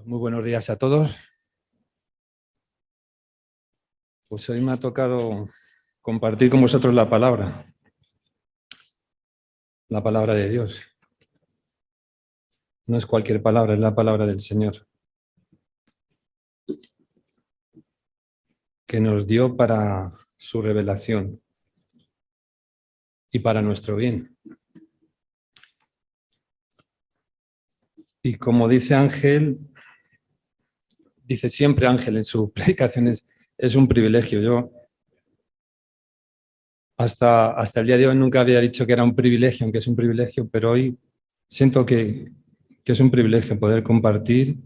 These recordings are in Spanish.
Muy buenos días a todos. Pues hoy me ha tocado compartir con vosotros la palabra de Dios. No es cualquier palabra, es la palabra del Señor, que nos dio para su revelación y para nuestro bien. Y como dice Ángel, dice siempre Ángel en sus predicaciones, es un privilegio. Yo hasta el día de hoy nunca había dicho que era un privilegio, aunque es un privilegio, pero hoy siento que es un privilegio poder compartir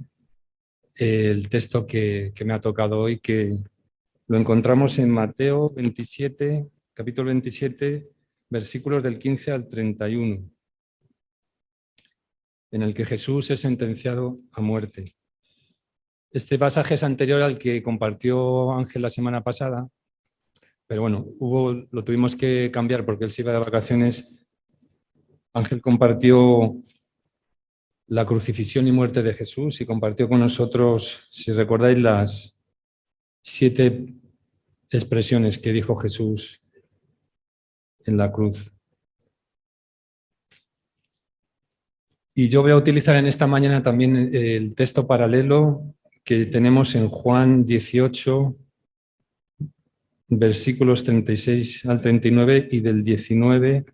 el texto que me ha tocado hoy, que lo encontramos en Mateo 27, capítulo 27, versículos del 15 al 31, en el que Jesús es sentenciado a muerte. Este pasaje es anterior al que compartió Ángel la semana pasada, pero bueno, lo tuvimos que cambiar porque él se iba de vacaciones. Ángel compartió la crucifixión y muerte de Jesús y compartió con nosotros, si recordáis, las 7 expresiones que dijo Jesús en la cruz. Y yo voy a utilizar en esta mañana también el texto paralelo que tenemos en Juan 18, versículos 36 al 39 y del 19,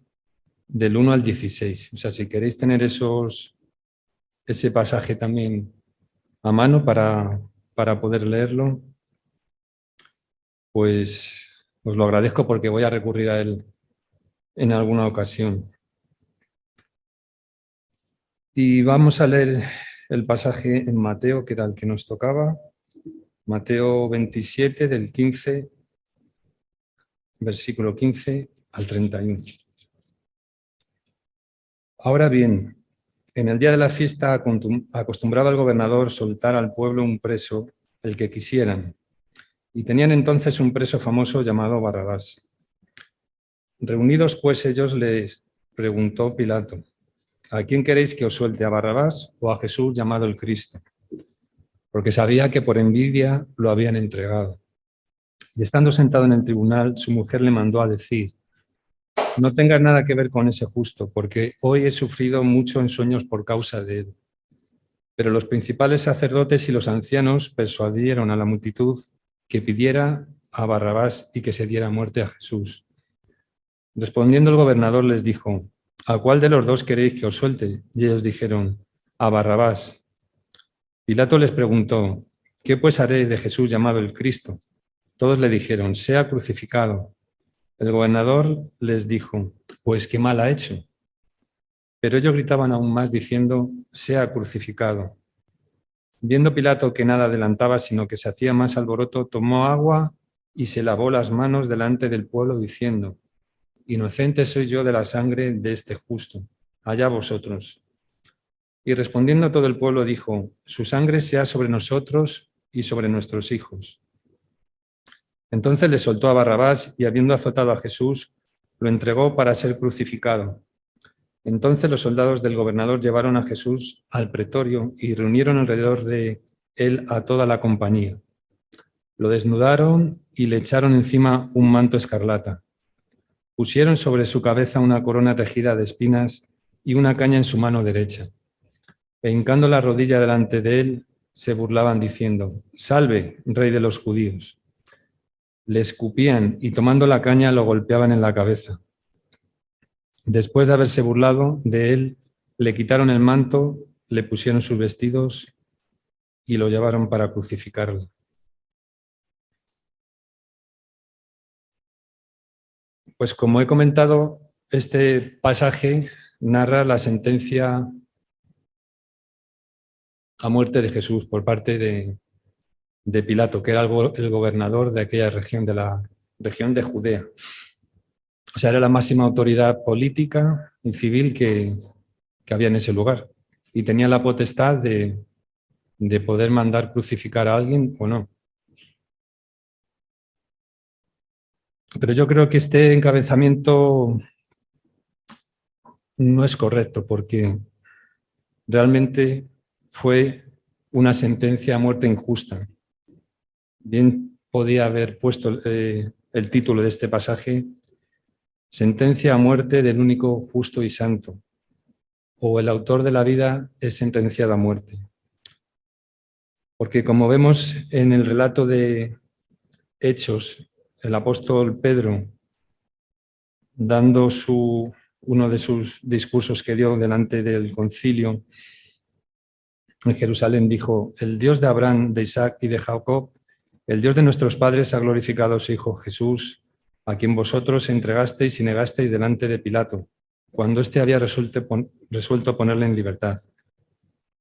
del 1 al 16. O sea, si queréis tener ese pasaje también a mano para poder leerlo, pues os lo agradezco porque voy a recurrir a él en alguna ocasión. Y vamos a leer el pasaje en Mateo, que era el que nos tocaba. Mateo 27, del 15, versículo 15 al 31. Ahora bien, en el día de la fiesta acostumbraba el gobernador soltar al pueblo un preso, el que quisieran, y tenían entonces un preso famoso llamado Barrabás. Reunidos pues ellos, les preguntó Pilato: ¿a quién queréis que os suelte, a Barrabás o a Jesús llamado el Cristo? Porque sabía que por envidia lo habían entregado. Y estando sentado en el tribunal, su mujer le mandó a decir: no tengas nada que ver con ese justo, porque hoy he sufrido mucho en sueños por causa de él. Pero los principales sacerdotes y los ancianos persuadieron a la multitud que pidiera a Barrabás y que se diera muerte a Jesús. Respondiendo el gobernador les dijo: ¿a cuál de los dos queréis que os suelte? Y ellos dijeron: a Barrabás. Pilato les preguntó: ¿qué pues haré de Jesús llamado el Cristo? Todos le dijeron: sea crucificado. El gobernador les dijo: pues qué mal ha hecho. Pero ellos gritaban aún más diciendo: sea crucificado. Viendo Pilato que nada adelantaba, sino que se hacía más alboroto, tomó agua y se lavó las manos delante del pueblo, diciendo: inocente soy yo de la sangre de este justo, allá vosotros. Y respondiendo todo el pueblo dijo: su sangre sea sobre nosotros y sobre nuestros hijos. Entonces le soltó a Barrabás y, habiendo azotado a Jesús, lo entregó para ser crucificado. Entonces los soldados del gobernador llevaron a Jesús al pretorio y reunieron alrededor de él a toda la compañía. Lo desnudaron y le echaron encima un manto escarlata. Pusieron sobre su cabeza una corona tejida de espinas y una caña en su mano derecha. E hincando la rodilla delante de él, se burlaban diciendo: «Salve, rey de los judíos». Le escupían y tomando la caña lo golpeaban en la cabeza. Después de haberse burlado de él, le quitaron el manto, le pusieron sus vestidos y lo llevaron para crucificarlo. Pues como he comentado, este pasaje narra la sentencia a muerte de Jesús por parte de Pilato, que era el gobernador de aquella región, de la región de Judea. O sea, era la máxima autoridad política y civil que había en ese lugar. Y tenía la potestad de poder mandar crucificar a alguien o no. Pero yo creo que este encabezamiento no es correcto, porque realmente fue una sentencia a muerte injusta. Bien podía haber puesto el título de este pasaje, Sentencia a muerte del único justo y santo, o el autor de la vida es sentenciado a muerte. Porque como vemos en el relato de Hechos, el apóstol Pedro, dando uno de sus discursos que dio delante del concilio en Jerusalén, dijo: el Dios de Abraham, de Isaac y de Jacob, el Dios de nuestros padres ha glorificado a su Hijo Jesús, a quien vosotros entregasteis y negasteis delante de Pilato, cuando éste había resuelto ponerle en libertad.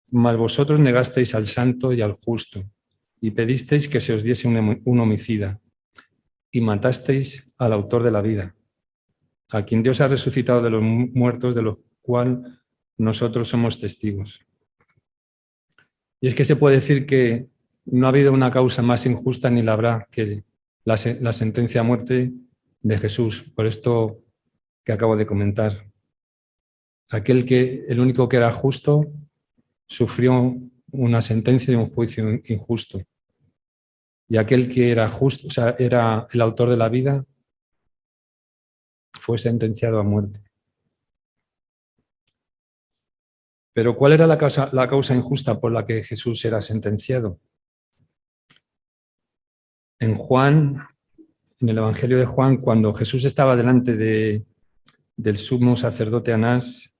Mas vosotros negasteis al santo y al justo, y pedisteis que se os diese un homicida, y matasteis al autor de la vida, a quien Dios ha resucitado de los muertos, de lo cual nosotros somos testigos. Y es que se puede decir que no ha habido una causa más injusta ni la habrá que la sentencia a muerte de Jesús, por esto que acabo de comentar. El único que era justo, sufrió una sentencia de un juicio injusto. Y aquel que era justo, o sea, era el autor de la vida, fue sentenciado a muerte. Pero ¿cuál era la causa injusta por la que Jesús era sentenciado? En el Evangelio de Juan, cuando Jesús estaba delante del sumo sacerdote Anás,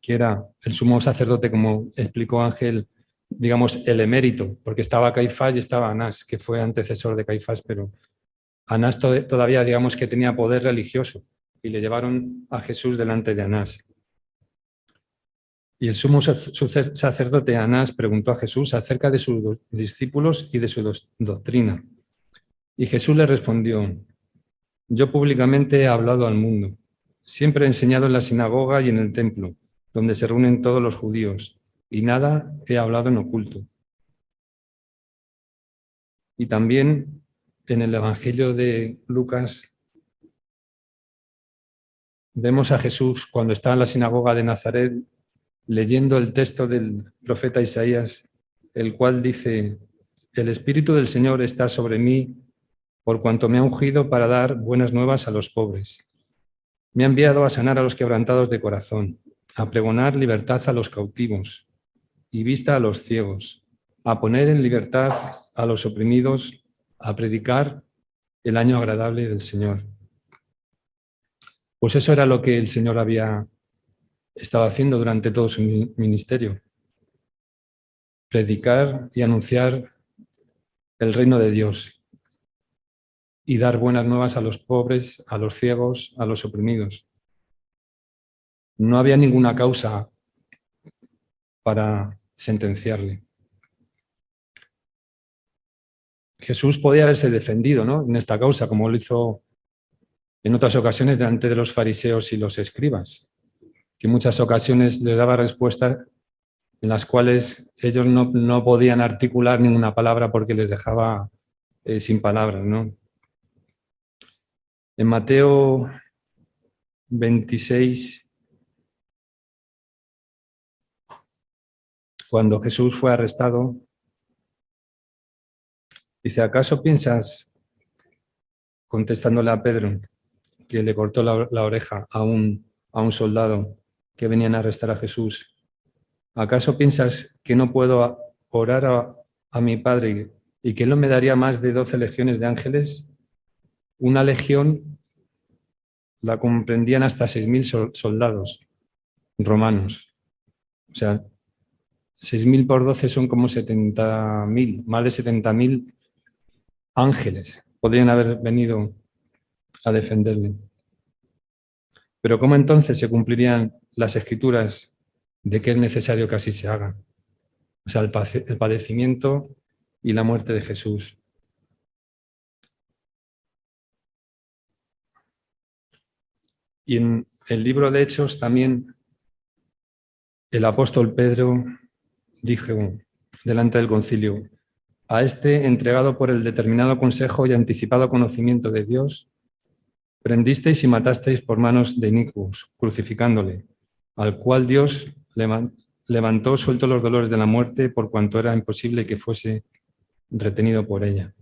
que era el sumo sacerdote, como explicó Ángel, digamos, el emérito, porque estaba Caifás y estaba Anás, que fue antecesor de Caifás, pero Anás todavía, digamos, que tenía poder religioso, y le llevaron a Jesús delante de Anás. Y el sumo sacerdote Anás preguntó a Jesús acerca de sus discípulos y de su doctrina. Y Jesús le respondió: yo públicamente he hablado al mundo. Siempre he enseñado en la sinagoga y en el templo, donde se reúnen todos los judíos, y nada he hablado en oculto. Y también en el Evangelio de Lucas vemos a Jesús cuando está en la sinagoga de Nazaret leyendo el texto del profeta Isaías, el cual dice: el Espíritu del Señor está sobre mí, por cuanto me ha ungido para dar buenas nuevas a los pobres. Me ha enviado a sanar a los quebrantados de corazón, a pregonar libertad a los cautivos y vista a los ciegos, a poner en libertad a los oprimidos, a predicar el año agradable del Señor. Pues eso era lo que el Señor había estado haciendo durante todo su ministerio: predicar y anunciar el reino de Dios y dar buenas nuevas a los pobres, a los ciegos, a los oprimidos. No había ninguna causa para sentenciarle. Jesús podía haberse defendido, ¿no?, en esta causa, como lo hizo en otras ocasiones delante de los fariseos y los escribas, que en muchas ocasiones les daba respuestas en las cuales ellos no podían articular ninguna palabra porque les dejaba sin palabras, ¿no? En Mateo 26, cuando Jesús fue arrestado, dice: ¿acaso piensas, contestándole a Pedro, que le cortó la oreja a un soldado que venían a arrestar a Jesús, ¿acaso piensas que no puedo orar a mi Padre y que Él no me daría más de 12 legiones de ángeles? Una legión la comprendían hasta 6.000 soldados romanos. O sea, 6.000 por 12 son como 70.000, más de 70.000 ángeles podrían haber venido a defenderle. Pero ¿cómo entonces se cumplirían las escrituras de que es necesario que así se haga? O sea, el padecimiento y la muerte de Jesús. Y en el libro de Hechos también el apóstol Pedro dijo delante del concilio: a este, entregado por el determinado consejo y anticipado conocimiento de Dios, prendisteis y matasteis por manos de inicuos, crucificándole, al cual Dios levantó suelto los dolores de la muerte por cuanto era imposible que fuese retenido por ella.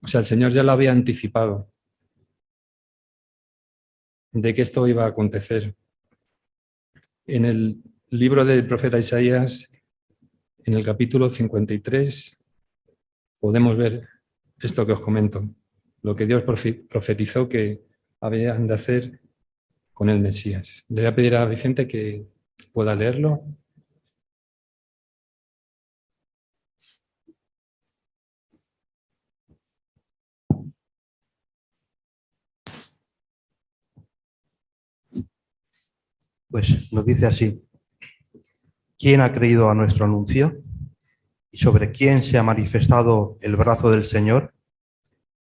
O sea, el Señor ya lo había anticipado de que esto iba a acontecer. En el libro del profeta Isaías, en el capítulo 53, podemos ver esto que os comento, lo que Dios profetizó que habían de hacer con el Mesías. Le voy a pedir a Vicente que pueda leerlo. Pues nos dice así: ¿quién ha creído a nuestro anuncio? ¿Y sobre quién se ha manifestado el brazo del Señor?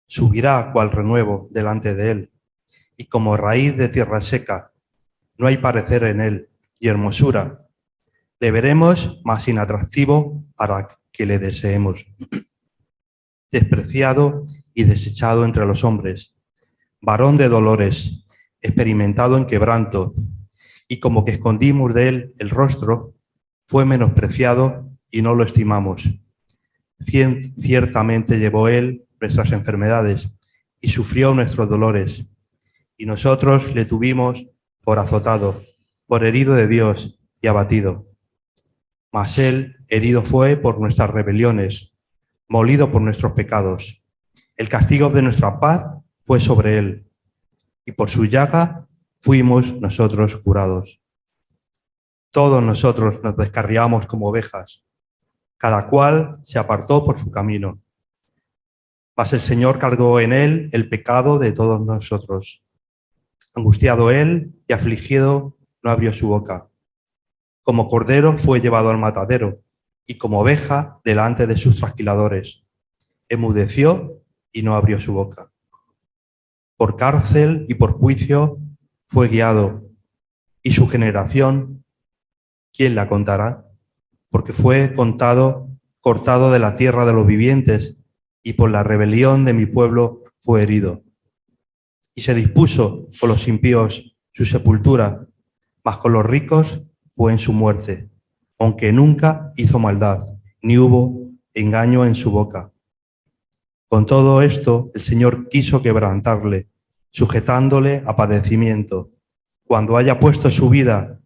Subirá cual renuevo delante de él, y como raíz de tierra seca, no hay parecer en él, y hermosura. Le veremos más inatractivo para que le deseemos. Despreciado y desechado entre los hombres, varón de dolores, experimentado en quebranto, y como que escondimos de él el rostro, fue menospreciado y no lo estimamos. Ciertamente llevó él nuestras enfermedades y sufrió nuestros dolores, y nosotros le tuvimos por azotado, por herido de Dios y abatido. Mas él herido fue por nuestras rebeliones, molido por nuestros pecados. El castigo de nuestra paz fue sobre él, y por su llaga fuimos nosotros curados. Todos nosotros nos descarriamos como ovejas, cada cual se apartó por su camino. Mas el Señor cargó en él el pecado de todos nosotros. Angustiado él y afligido, no abrió su boca. Como cordero fue llevado al matadero, y como oveja delante de sus trasquiladores. Enmudeció y no abrió su boca. Por cárcel y por juicio fue guiado, y su generación, ¿quién la contará? Porque fue cortado de la tierra de los vivientes, y por la rebelión de mi pueblo fue herido. Y se dispuso con los impíos su sepultura, mas con los ricos fue en su muerte, aunque nunca hizo maldad, ni hubo engaño en su boca. Con todo esto, el Señor quiso quebrantarle, sujetándole a padecimiento. Cuando haya puesto su vida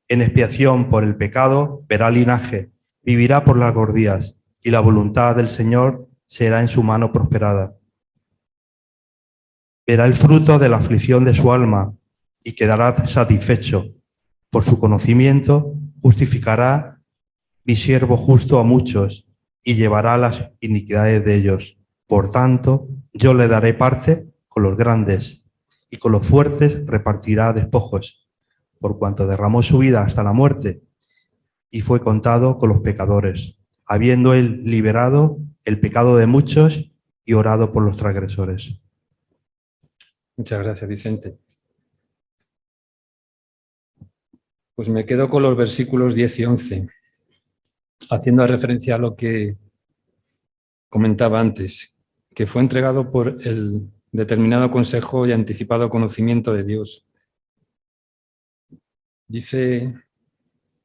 en expiación por el pecado, verá linaje, vivirá por largos días, y la voluntad del Señor será en su mano prosperada. Verá el fruto de la aflicción de su alma y quedará satisfecho. Por su conocimiento justificará mi siervo justo a muchos y llevará las iniquidades de ellos. Por tanto, yo le daré parte con los grandes y con los fuertes repartirá despojos, por cuanto derramó su vida hasta la muerte y fue contado con los pecadores, habiendo él liberado el pecado de muchos y orado por los transgresores. Muchas gracias, Vicente. Pues me quedo con los versículos 10 y 11, haciendo referencia a lo que comentaba antes, que fue entregado por el determinado consejo y anticipado conocimiento de Dios. Dice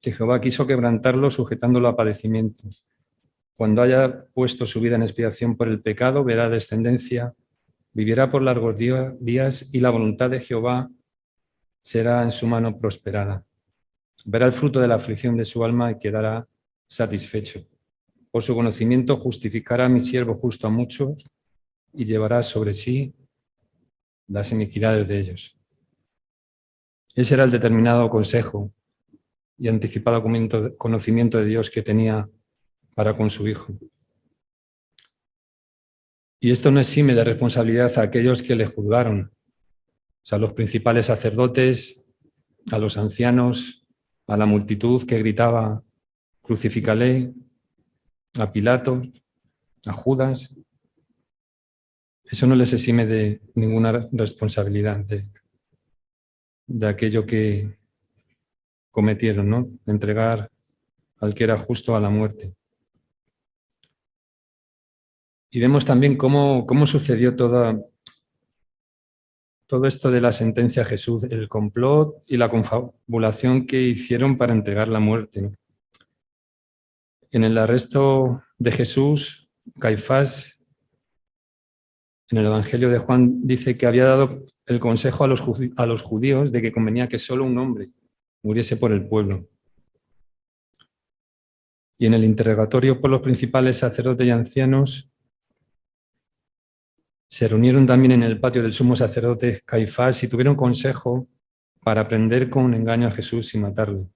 que Jehová quiso quebrantarlo sujetándolo a padecimiento. Cuando haya puesto su vida en expiación por el pecado, verá descendencia, vivirá por largos días y la voluntad de Jehová será en su mano prosperada. Verá el fruto de la aflicción de su alma y quedará satisfecho. Por su conocimiento justificará a mi siervo justo a muchos y llevará sobre sí las iniquidades de ellos. Ese era el determinado consejo y anticipado conocimiento de Dios que tenía para con su Hijo. Y esto no exime de responsabilidad a aquellos que le juzgaron, o sea, a los principales sacerdotes, a los ancianos, a la multitud que gritaba crucifícale, a Pilato, a Judas. Eso no les exime de ninguna responsabilidad de aquello que cometieron, ¿no? De entregar al que era justo a la muerte. Y vemos también cómo sucedió todo esto de la sentencia a Jesús, el complot y la confabulación que hicieron para entregar la muerte, ¿no? En el arresto de Jesús, Caifás, en el Evangelio de Juan, dice que había dado el consejo a los judíos de que convenía que solo un hombre muriese por el pueblo. Y en el interrogatorio por los principales sacerdotes y ancianos, se reunieron también en el patio del sumo sacerdote Caifás y tuvieron consejo para prender con engaño a Jesús y matarlo.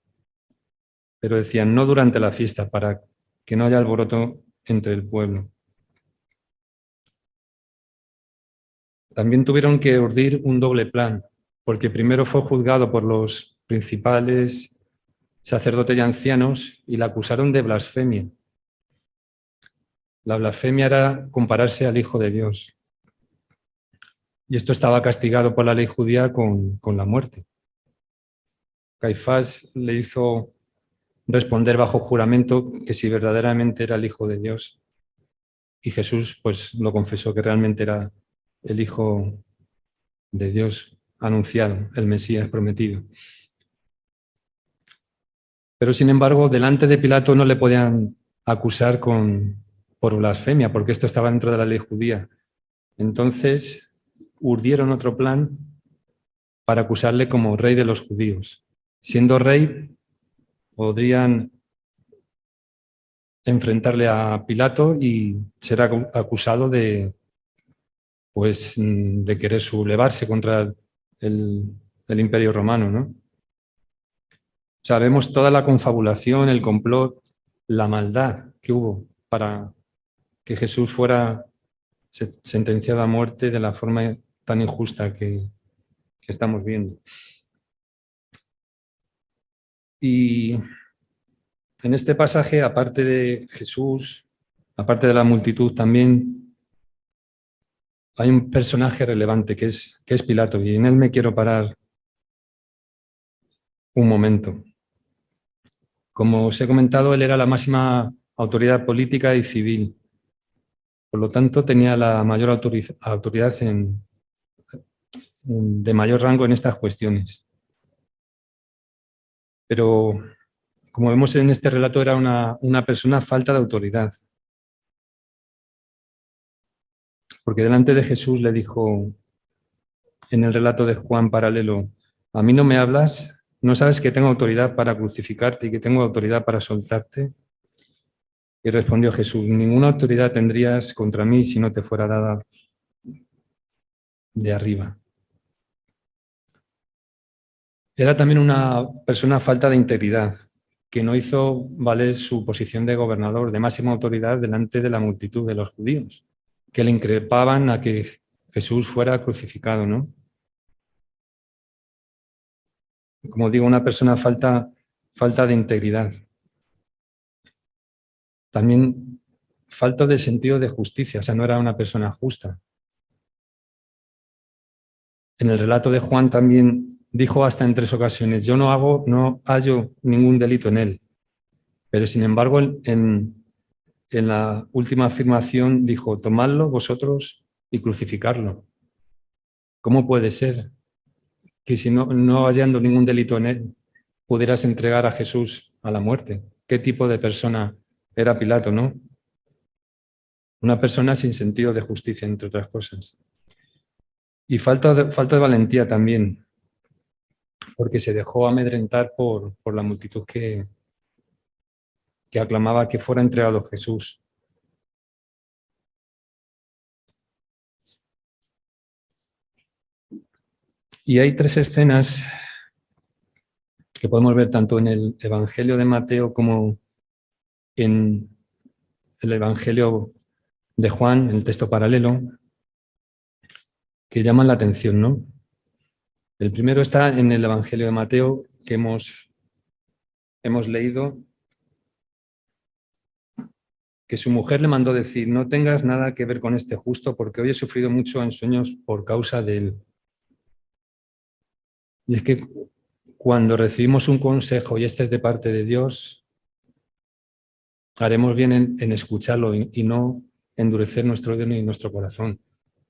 Pero decían, no durante la fiesta, para que no haya alboroto entre el pueblo. También tuvieron que urdir un doble plan, porque primero fue juzgado por los principales sacerdotes y ancianos y la acusaron de blasfemia. La blasfemia era compararse al Hijo de Dios. Y esto estaba castigado por la ley judía con la muerte. Caifás le hizo responder bajo juramento que si verdaderamente era el Hijo de Dios. Y Jesús pues lo confesó que realmente era el Hijo de Dios anunciado, el Mesías prometido. Pero sin embargo, delante de Pilato no le podían acusar por blasfemia, porque esto estaba dentro de la ley judía. Entonces urdieron otro plan para acusarle como rey de los judíos. Siendo rey, podrían enfrentarle a Pilato y ser acusado de querer sublevarse contra el Imperio Romano, ¿no? O sea, vemos toda la confabulación, el complot, la maldad que hubo para que Jesús fuera sentenciado a muerte de la forma tan injusta que estamos viendo. Y en este pasaje, aparte de Jesús, aparte de la multitud, también hay un personaje relevante que es Pilato, y en él me quiero parar un momento. Como os he comentado, él era la máxima autoridad política y civil. Por lo tanto, tenía la mayor autoridad de mayor rango en estas cuestiones. Pero, como vemos en este relato, era una persona falta de autoridad. Porque delante de Jesús le dijo, en el relato de Juan paralelo, ¿a mí no me hablas? ¿No sabes que tengo autoridad para crucificarte y que tengo autoridad para soltarte? Y respondió Jesús, ninguna autoridad tendrías contra mí si no te fuera dada de arriba. Era también una persona falta de integridad, que no hizo valer su posición de gobernador, de máxima autoridad delante de la multitud de los judíos, que le increpaban a que Jesús fuera crucificado, ¿no? Como digo, una persona falta de integridad. También falta de sentido de justicia, o sea, no era una persona justa. En el relato de Juan también dijo hasta en 3 ocasiones, yo no hallo ningún delito en él. Pero sin embargo, en la última afirmación dijo, tomadlo vosotros y crucificarlo. ¿Cómo puede ser que si no hallando ningún delito en él, pudieras entregar a Jesús a la muerte? ¿Qué tipo de persona era Pilato, no? Una persona sin sentido de justicia, entre otras cosas. Y falta de valentía también, porque se dejó amedrentar por la multitud que aclamaba que fuera entregado Jesús. Y hay 3 escenas que podemos ver tanto en el Evangelio de Mateo como en el Evangelio de Juan, el texto paralelo, que llaman la atención, ¿no? El primero está en el Evangelio de Mateo, que hemos leído, que su mujer le mandó decir, no tengas nada que ver con este justo, porque hoy he sufrido mucho en sueños por causa de él. Y es que cuando recibimos un consejo y este es de parte de Dios, haremos bien en escucharlo y no endurecer nuestro oído y nuestro corazón.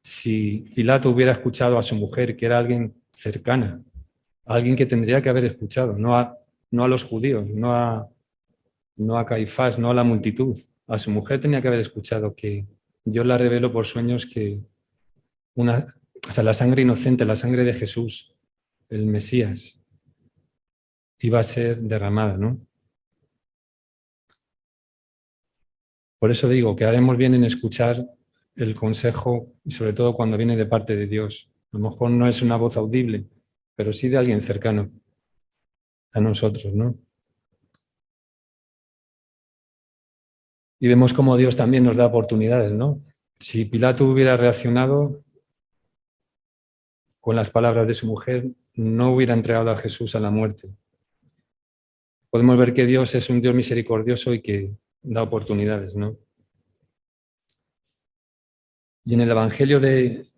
Si Pilato hubiera escuchado a su mujer, que era alguien cercana, alguien que tendría que haber escuchado, no a los judíos, no a Caifás, no a la multitud. A su mujer tenía que haber escuchado que Dios la reveló por sueños que la sangre inocente, la sangre de Jesús, el Mesías, iba a ser derramada, ¿no? Por eso digo que haremos bien en escuchar el consejo, y sobre todo cuando viene de parte de Dios. A lo mejor no es una voz audible, pero sí de alguien cercano a nosotros, ¿no? Y vemos cómo Dios también nos da oportunidades, ¿no? Si Pilato hubiera reaccionado con las palabras de su mujer, no hubiera entregado a Jesús a la muerte. Podemos ver que Dios es un Dios misericordioso y que da oportunidades, ¿no? Y en el Evangelio de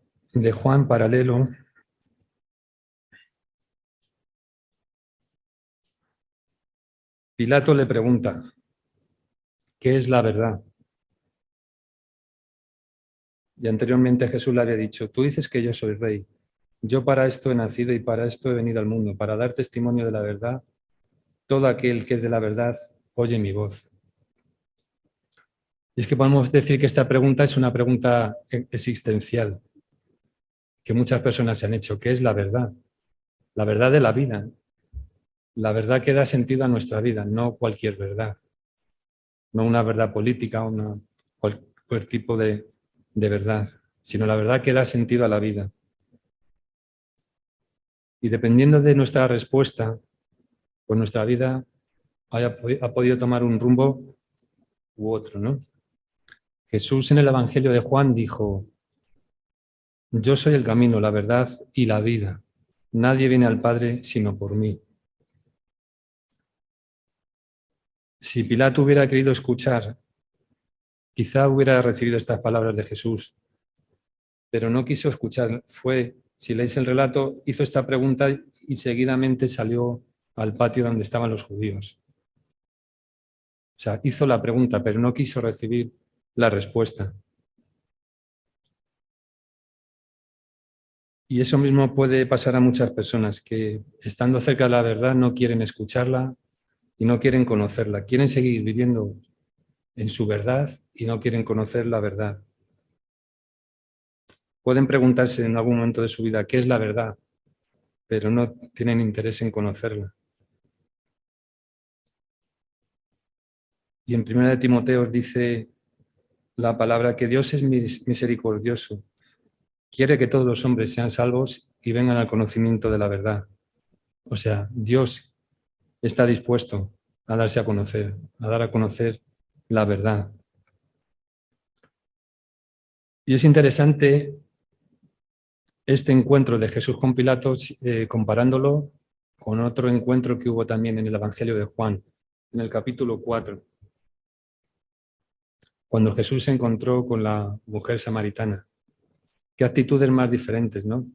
Juan, paralelo, Pilato le pregunta, ¿qué es la verdad? Y anteriormente Jesús le había dicho, tú dices que yo soy rey. Yo para esto he nacido y para esto he venido al mundo, para dar testimonio de la verdad. Todo aquel que es de la verdad oye mi voz. Y es que podemos decir que esta pregunta es una pregunta existencial que muchas personas se han hecho. ¿Qué es la verdad? La verdad de la vida. La verdad que da sentido a nuestra vida, no cualquier verdad. No una verdad política, cualquier tipo de verdad, sino la verdad que da sentido a la vida. Y dependiendo de nuestra respuesta, pues nuestra vida ha podido tomar un rumbo u otro, ¿no? Jesús en el Evangelio de Juan dijo, yo soy el camino, la verdad y la vida. Nadie viene al Padre sino por mí. Si Pilato hubiera querido escuchar, quizá hubiera recibido estas palabras de Jesús, pero no quiso escuchar. Si leéis el relato, hizo esta pregunta y seguidamente salió al patio donde estaban los judíos. O sea, hizo la pregunta, pero no quiso recibir la respuesta. Y eso mismo puede pasar a muchas personas que, estando cerca de la verdad, no quieren escucharla y no quieren conocerla. Quieren seguir viviendo en su verdad y no quieren conocer la verdad. Pueden preguntarse en algún momento de su vida qué es la verdad, pero no tienen interés en conocerla. Y en 1 Timoteo dice la palabra que Dios es misericordioso. Quiere que todos los hombres sean salvos y vengan al conocimiento de la verdad. O sea, Dios está dispuesto a darse a conocer, a dar a conocer la verdad. Y es interesante este encuentro de Jesús con Pilato comparándolo con otro encuentro que hubo también en el Evangelio de Juan, en el capítulo 4, cuando Jesús se encontró con la mujer samaritana. Qué actitudes más diferentes, ¿no?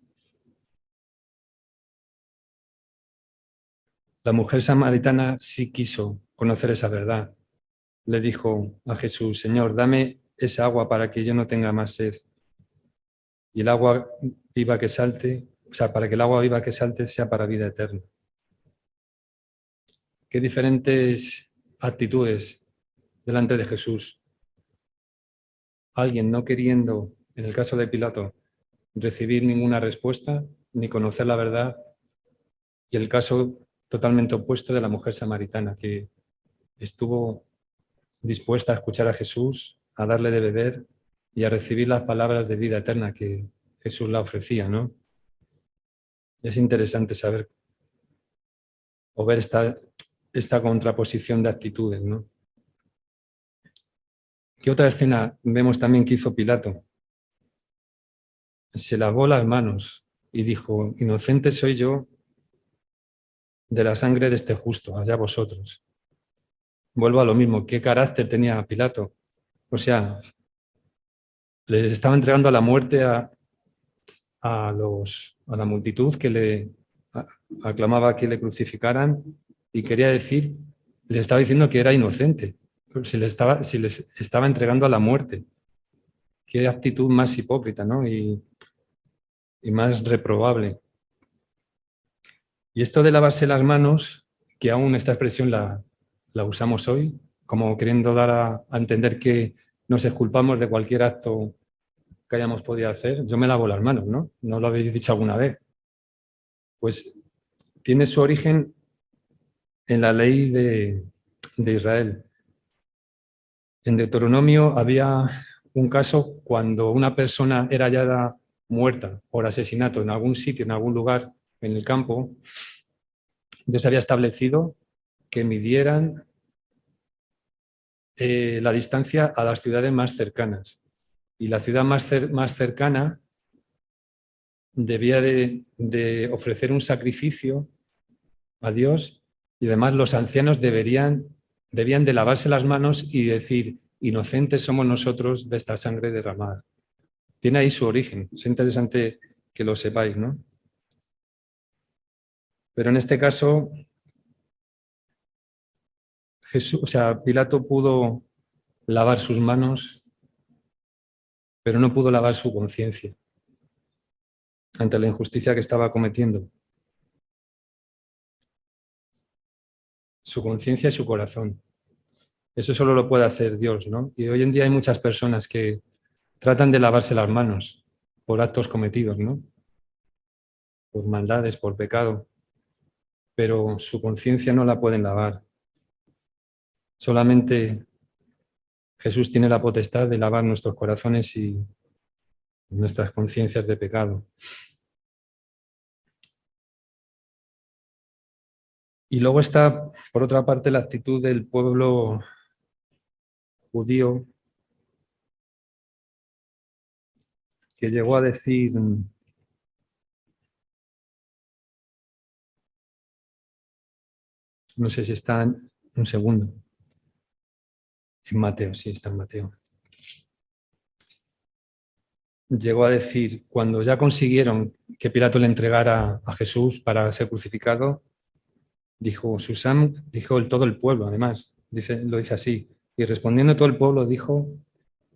La mujer samaritana sí quiso conocer esa verdad. Le dijo a Jesús, Señor, dame esa agua para que yo no tenga más sed. Y el agua viva que salte, o sea, para que el agua viva que salte sea para vida eterna. Qué diferentes actitudes delante de Jesús. Alguien no queriendo, en el caso de Pilato, recibir ninguna respuesta ni conocer la verdad, y el caso totalmente opuesto de la mujer samaritana, que estuvo dispuesta a escuchar a Jesús, a darle de beber y a recibir las palabras de vida eterna que Jesús la ofrecía, ¿no? Es interesante saber o ver esta contraposición de actitudes, ¿no? ¿Qué otra escena vemos también que hizo Pilato? Se lavó las manos y dijo, inocente soy yo de la sangre de este justo, allá vosotros. Vuelvo a lo mismo, ¿qué carácter tenía Pilato? O sea, les estaba entregando a la muerte a la multitud que le aclamaba que le crucificaran y quería decir, les estaba diciendo que era inocente, si les estaba entregando a la muerte. qué actitud más hipócrita, ¿no? Y más reprobable. Y esto de lavarse las manos, que aún esta expresión la usamos hoy, como queriendo dar a entender que nos exculpamos de cualquier acto que hayamos podido hacer. Yo me lavo las manos, ¿no? ¿No lo habéis dicho alguna vez? Pues tiene su origen en la ley de Israel. En Deuteronomio había un caso cuando una persona era hallada muerta por asesinato en algún sitio, en algún lugar, en el campo. Dios había establecido que midieran la distancia a las ciudades más cercanas. Y la ciudad más cercana debía de ofrecer un sacrificio a Dios, y además los ancianos debían de lavarse las manos y decir: inocentes somos nosotros de esta sangre derramada. Tiene ahí su origen. Es interesante que lo sepáis, ¿no? Pero en este caso, Pilato pudo lavar sus manos, pero no pudo lavar su conciencia ante la injusticia que estaba cometiendo. Su conciencia y su corazón. Eso solo lo puede hacer Dios, ¿no? Y hoy en día hay muchas personas que tratan de lavarse las manos por actos cometidos, ¿no? Por maldades, por pecado, pero su conciencia no la pueden lavar. Solamente Jesús tiene la potestad de lavar nuestros corazones y nuestras conciencias de pecado. Y luego está, por otra parte, la actitud del pueblo judío, que llegó a decir, no sé si está en un segundo, en Mateo, sí está en Mateo. Llegó a decir, cuando ya consiguieron que Pilato le entregara a Jesús para ser crucificado, dijo todo el pueblo, además, lo dice así, y respondiendo todo el pueblo dijo: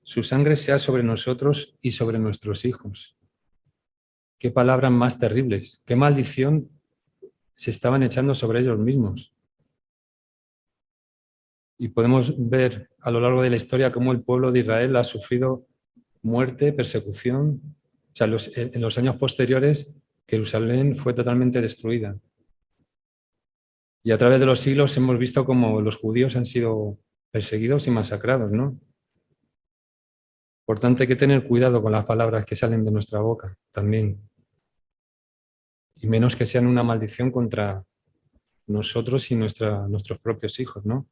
su sangre sea sobre nosotros y sobre nuestros hijos. Qué palabras más terribles, qué maldición se estaban echando sobre ellos mismos. Y podemos ver a lo largo de la historia cómo el pueblo de Israel ha sufrido muerte, persecución. O sea, en los años posteriores, Jerusalén fue totalmente destruida. Y a través de los siglos hemos visto cómo los judíos han sido perseguidos y masacrados, ¿no? Por tanto, hay que tener cuidado con las palabras que salen de nuestra boca también. Y menos que sean una maldición contra nosotros y nuestros propios hijos, ¿no?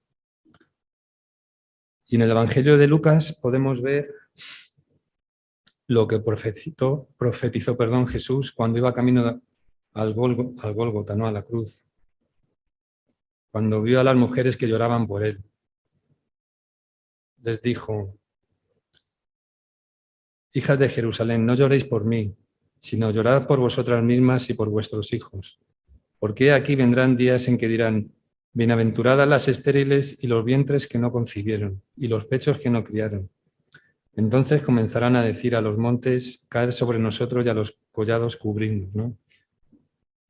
Y en el Evangelio de Lucas podemos ver lo que profetizó Jesús cuando iba camino al Gólgota, ¿no? A la cruz. Cuando vio a las mujeres que lloraban por él. Les dijo: hijas de Jerusalén, no lloréis por mí, sino llorad por vosotras mismas y por vuestros hijos. Porque aquí vendrán días en que dirán: bienaventuradas las estériles y los vientres que no concibieron, y los pechos que no criaron. Entonces comenzarán a decir a los montes: caed sobre nosotros, y a los collados cubridnos, ¿no?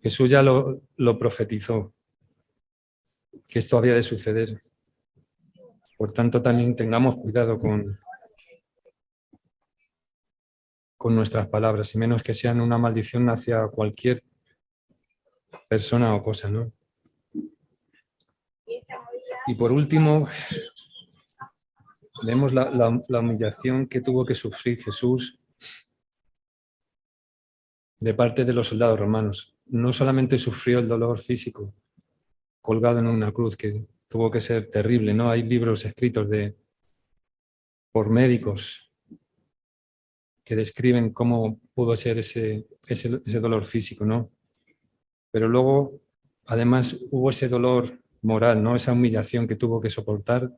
Jesús ya lo profetizó, que esto había de suceder. Por tanto, también tengamos cuidado con nuestras palabras, y menos que sean una maldición hacia cualquier persona o cosa, ¿no? Y por último, vemos la humillación que tuvo que sufrir Jesús de parte de los soldados romanos. No solamente sufrió el dolor físico, colgado en una cruz, que tuvo que ser terrible, ¿no? Hay libros escritos por médicos que describen cómo pudo ser ese dolor físico, ¿no? Pero luego, además, hubo ese dolor moral, ¿no? Esa humillación que tuvo que soportar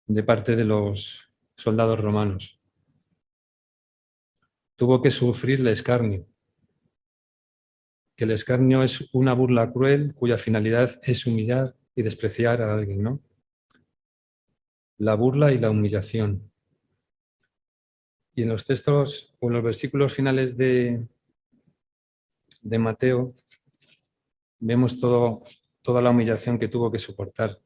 de parte de los soldados romanos. Tuvo que sufrir el escarnio, que el escarnio es una burla cruel cuya finalidad es humillar y despreciar a alguien, ¿no? La burla y la humillación. Y en los textos o en los versículos finales de Mateo vemos toda la humillación que tuvo que soportar.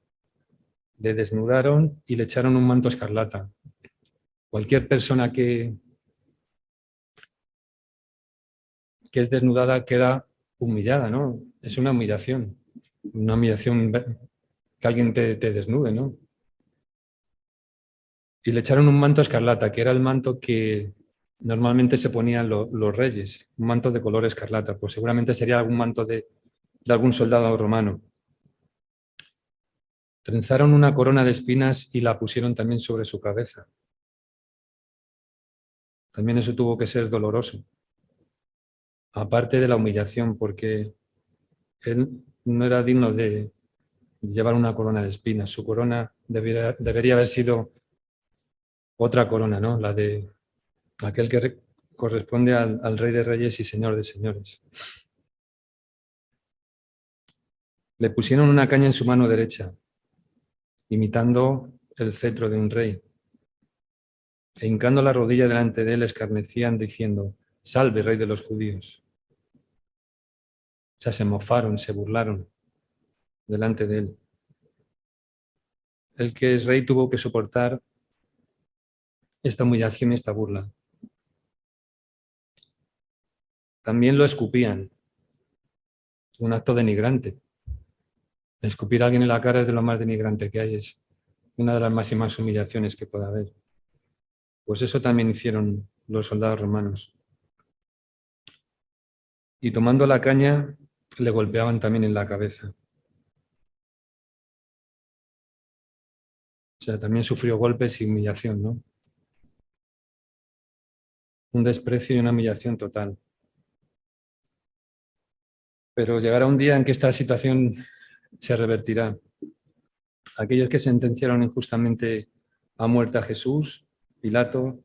Le desnudaron y le echaron un manto escarlata. Cualquier persona que es desnudada queda humillada, ¿no? Es una humillación que alguien te desnude, ¿no? Y le echaron un manto escarlata, que era el manto que normalmente se ponían los reyes, un manto de color escarlata, pues seguramente sería algún manto de algún soldado romano. Trenzaron una corona de espinas y la pusieron también sobre su cabeza. También eso tuvo que ser doloroso, aparte de la humillación, porque él no era digno de llevar una corona de espinas. Su corona debería haber sido otra corona, ¿no? La de aquel que corresponde al Rey de Reyes y Señor de Señores. Le pusieron una caña en su mano derecha, imitando el cetro de un rey. E hincando la rodilla delante de él, escarnecían diciendo: «Salve, Rey de los judíos». O sea, se mofaron, se burlaron delante de él. El que es rey tuvo que soportar esta humillación y esta burla. También lo escupían, un acto denigrante. Escupir a alguien en la cara es de lo más denigrante que hay, es una de las máximas humillaciones que puede haber. Pues eso también hicieron los soldados romanos. Y tomando la caña, le golpeaban también en la cabeza. O sea, también sufrió golpes y humillación, ¿no? Un desprecio y una humillación total. Pero llegará un día en que esta situación se revertirá. Aquellos que sentenciaron injustamente a muerte a Jesús, Pilato,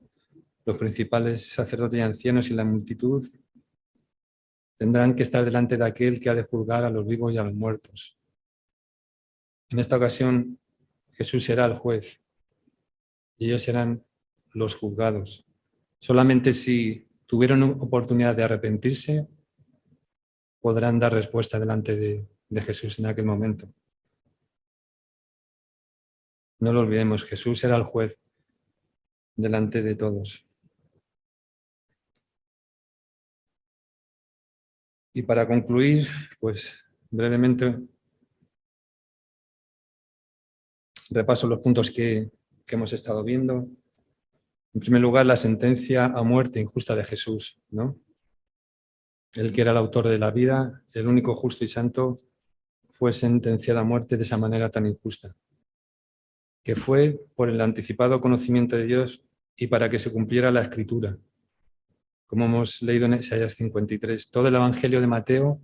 los principales sacerdotes y ancianos y la multitud, tendrán que estar delante de aquel que ha de juzgar a los vivos y a los muertos. En esta ocasión, Jesús será el juez y ellos serán los juzgados. Solamente si tuvieron oportunidad de arrepentirse, podrán dar respuesta delante de Jesús en aquel momento. No lo olvidemos, Jesús será el juez delante de todos. Y para concluir, pues brevemente repaso los puntos que hemos estado viendo. En primer lugar, la sentencia a muerte injusta de Jesús, ¿no? Él que era el autor de la vida, el único justo y santo, fue sentenciado a muerte de esa manera tan injusta, que fue por el anticipado conocimiento de Dios y para que se cumpliera la Escritura. Como hemos leído en Isaías 53, todo el Evangelio de Mateo,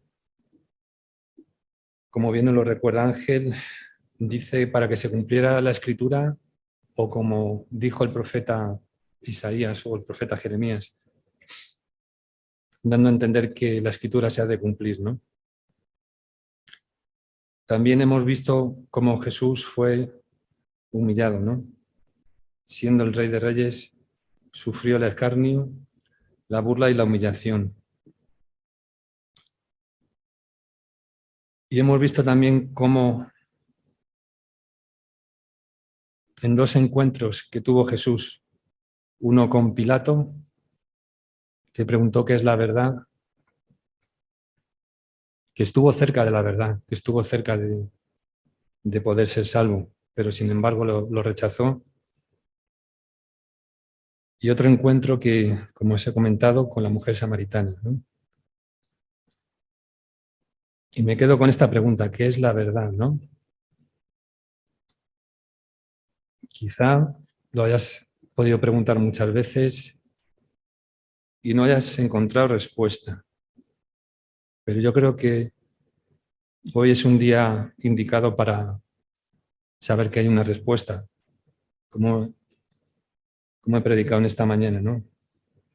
como bien nos lo recuerda Ángel, dice para que se cumpliera la Escritura, o como dijo el profeta Isaías o el profeta Jeremías, dando a entender que la Escritura se ha de cumplir, ¿no? También hemos visto cómo Jesús fue humillado, ¿no? Siendo el Rey de Reyes, sufrió el escarnio, la burla y la humillación. Y hemos visto también cómo en dos encuentros que tuvo Jesús, uno con Pilato, que preguntó qué es la verdad, que estuvo cerca de la verdad, que estuvo cerca de poder ser salvo, pero sin embargo lo rechazó. Y otro encuentro que, como os he comentado, con la mujer samaritana, ¿no? Y me quedo con esta pregunta, ¿qué es la verdad, no? Quizá lo hayas podido preguntar muchas veces y no hayas encontrado respuesta. Pero yo creo que hoy es un día indicado para saber que hay una respuesta, como he predicado en esta mañana, ¿no?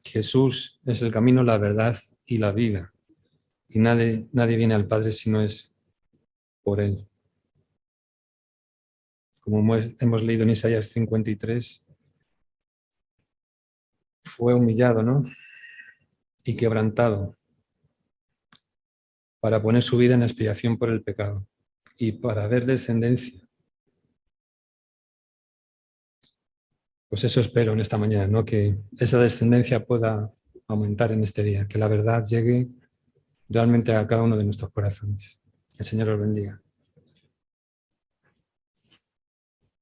Jesús es el camino, la verdad y la vida. Y nadie viene al Padre si no es por Él. Como hemos leído en Isaías 53, fue humillado, ¿no? Y quebrantado para poner su vida en expiación por el pecado y para ver descendencia. Pues eso espero en esta mañana, ¿no? Que esa descendencia pueda aumentar en este día, que la verdad llegue realmente a cada uno de nuestros corazones. El Señor os bendiga.